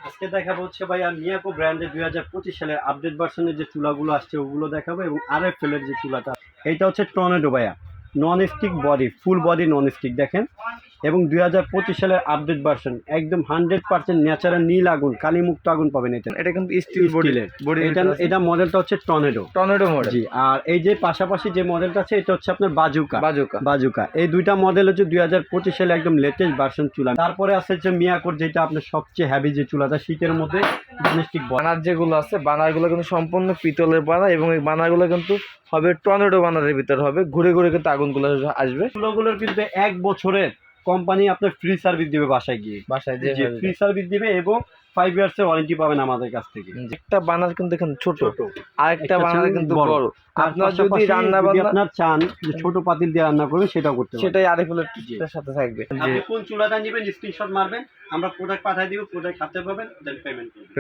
আজকে দেখাবো হচ্ছে ভাই আর মিয়াকো ব্র্যান্ডের 2025 সালের আপডেট ভার্সনের যে চুলাগুলো আসছে ওগুলো দেখাবো, এবং আরএফএল এর যে চুলাটা এইটা হচ্ছে টর্নেডো ভাইয়া, non stick body, full body non stick দেখেন, এবং 2025 সালের আপডেট ভার্সন, একদম 100% ন্যাচারাল নীল আগুন, কালিমুক্ত আগুন পাবেন। এটা কিন্তু স্টিল বডির এটা মডেলটা হচ্ছে টর্নেডো মডেল। জি। আর এই যে পাশাপাশি যে মডেলটা আছে এটা হচ্ছে আপনার বাজুকা। বাজুকা এই দুইটা মডেল হচ্ছে 2025 সালে একদম লেটেস্ট ভার্সন চুলা। তারপরে আছে হচ্ছে মিয়াকোর, যেটা আপনার সবচেয়ে হেভি যে চুলাটা শীতের মধ্যে, ননস্টিক বানার যেগুলো আছে বানারগুলো কিন্তু সম্পূর্ণ পিতলের বানা, এবং এই বানারগুলো কিন্তু হবে টর্নেডো বানারের ভিতর হবে, ঘুরে ঘুরে কিন্তু আগুনগুলো আসবে। চুলাগুলোর কিন্তু 1 বছরের কোম্পানি আপনার ফ্রি সার্ভিস দিবে, বাসায় যে ফ্রি সার্ভিস দিবে, এবং 5 ইয়ার্সের ওয়ারেন্টি পাবেন আমাদের কাছ থেকে। একটা বানার কিন্তু এখানে ছোট, আরেকটা বানার কিন্তু বড়। আপনার যদি রান্না আপনার চান যে ছোট পাতিল দিয়ে রান্না করবেন সেটাও করতে পারবেন, সেটাই আরএফএলের সাথে থাকবে। আপনি কোন চুলাটা নেবেন স্ক্রিনশট মারবেন, আমরা প্রোডাক্ট পাঠিয়ে দিব, প্রোডাক্ট হাতে পাবেন, দেন পেমেন্ট করবেন।